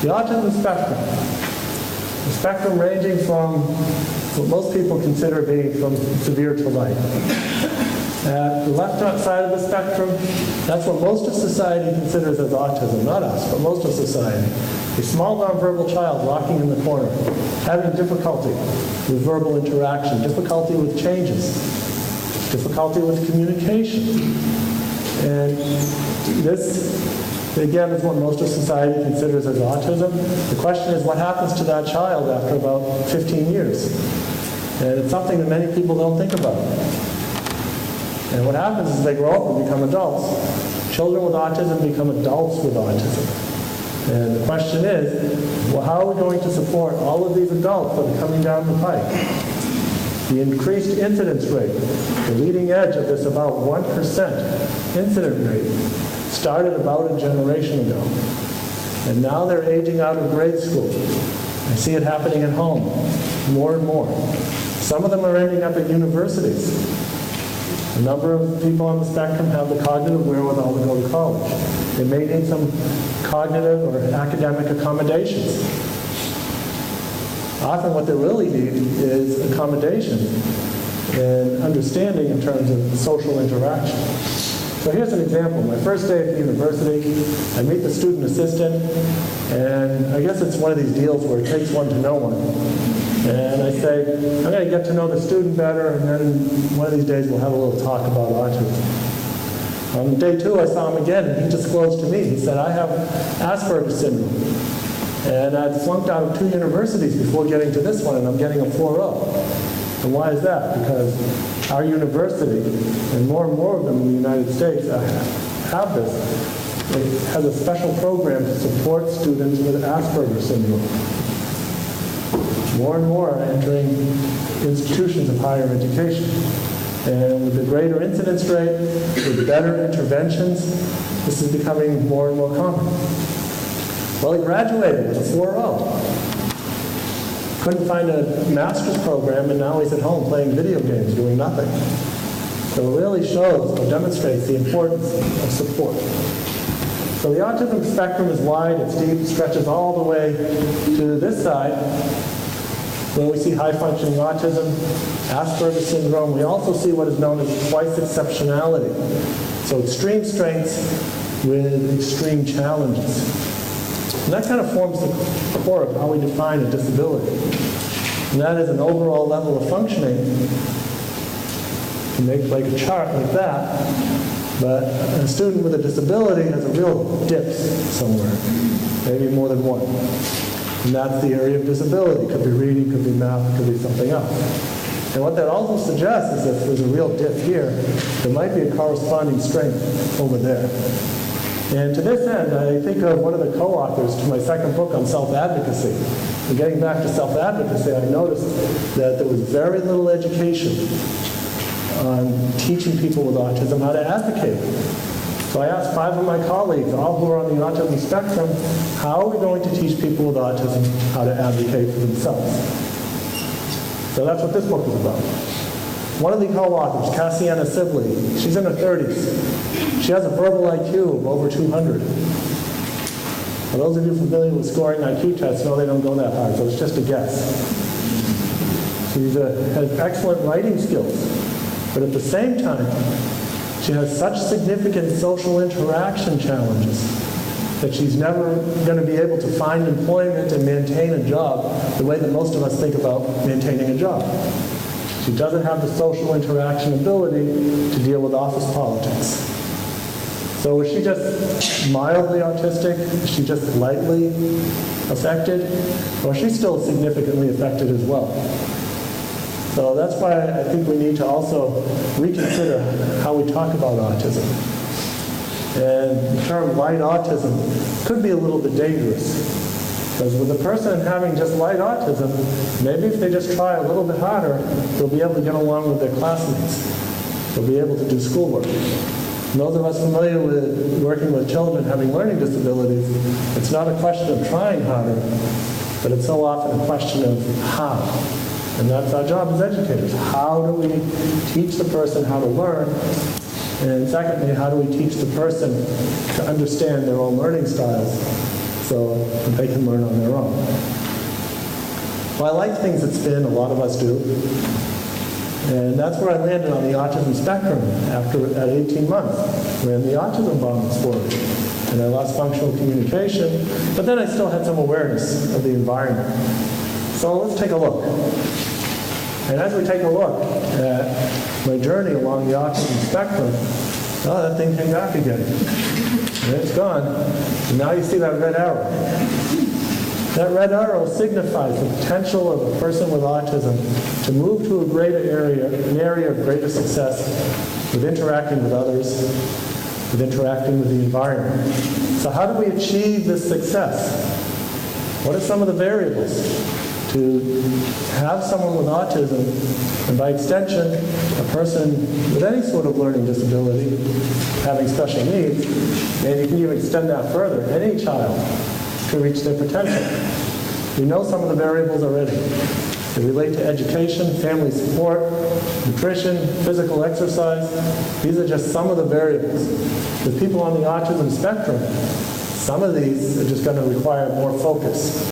The autism spectrum. The spectrum ranging from what most people consider being from severe to light. At the left side of the spectrum, that's what most of society considers as autism. Not us, but most of society. A small nonverbal child rocking in the corner, having difficulty with verbal interaction, difficulty with changes, difficulty with communication. And this, again, is what most of society considers as autism. The question is, what happens to that child after about 15 years? And it's something that many people don't think about. And what happens is they grow up and become adults. Children with autism become adults with autism. And the question is, well, how are we going to support all of these adults that are coming down the pike? The increased incidence rate, the leading edge of this about 1% incident rate, started about a generation ago. And now they're aging out of grade school. I see it happening at home more and more. Some of them are ending up at universities. A number of people on the spectrum have the cognitive wherewithal to go to college. They may need some cognitive or academic accommodations. Often what they really need is accommodation and understanding in terms of social interaction. So here's an example. My first day at the university, I meet the student assistant, and I guess it's one of these deals where it takes one to know one. And I say, I'm going to get to know the student better, and then one of these days we'll have a little talk about autism. On day 2, I saw him again, and he disclosed to me, he said, I have Asperger's syndrome. And I'd flunked out of 2 universities before getting to this one, and I'm getting a 4.0. And why is that? Because our university, and more of them in the United States, have this. It has a special program to support students with Asperger's syndrome. More and more are entering institutions of higher education. And with the greater incidence rate, with better interventions, this is becoming more and more common. Well, he graduated with a 4.0. Couldn't find a master's program, and now he's at home playing video games, doing nothing. So it really shows or demonstrates the importance of support. So the autism spectrum is wide, it's deep, it stretches all the way to this side, where we see high-functioning autism, Asperger's syndrome. We also see what is known as twice exceptionality. So extreme strengths with extreme challenges. And that kind of forms the core of how we define a disability. And that is an overall level of functioning. You make like a chart like that, but a student with a disability has a real dips somewhere, maybe more than one. And that's the area of disability. It could be reading, could be math, it could be something else. And what that also suggests is if there's a real dip here, there might be a corresponding strength over there. And to this end, I think of one of the co-authors to my second book on self-advocacy. And getting back to self-advocacy, I noticed that there was very little education on teaching people with autism how to advocate. So I asked 5 of my colleagues, all who are on the autism spectrum, how are we going to teach people with autism how to advocate for themselves? So that's what this book is about. One of the co-authors, Cassiana Sibley, she's in her 30s. She has a verbal IQ of over 200. For those of you familiar with scoring IQ tests, know they don't go that hard, so it's just a guess. She has excellent writing skills, but at the same time, she has such significant social interaction challenges that she's never going to be able to find employment and maintain a job the way that most of us think about maintaining a job. She doesn't have the social interaction ability to deal with office politics. So is she just mildly autistic? Is she just lightly affected? Or is she still significantly affected as well? So that's why I think we need to also reconsider how we talk about autism. And the term light autism could be a little bit dangerous. Because with a person having just light autism, maybe if they just try a little bit harder, they'll be able to get along with their classmates. They'll be able to do schoolwork. And those of us familiar with working with children having learning disabilities, it's not a question of trying harder, but it's so often a question of how. And that's our job as educators. How do we teach the person how to learn? And secondly, how do we teach the person to understand their own learning styles so that they can learn on their own. Well, I like things that spin, a lot of us do. And that's where I landed on the autism spectrum at 18 months, when the autism bomb exploded. And I lost functional communication, but then I still had some awareness of the environment. So let's take a look. And as we take a look at my journey along the autism spectrum, oh, that thing came back again. And it's gone. And now you see that red arrow. That red arrow signifies the potential of a person with autism to move to a greater area, an area of greater success with interacting with others, with interacting with the environment. So how do we achieve this success? What are some of the variables to have someone with autism, and by extension, a person with any sort of learning disability, having special needs, and you can even extend that further, any child to reach their potential. We know some of the variables already. They relate to education, family support, nutrition, physical exercise. These are just some of the variables. With people on the autism spectrum, some of these are just going to require more focus.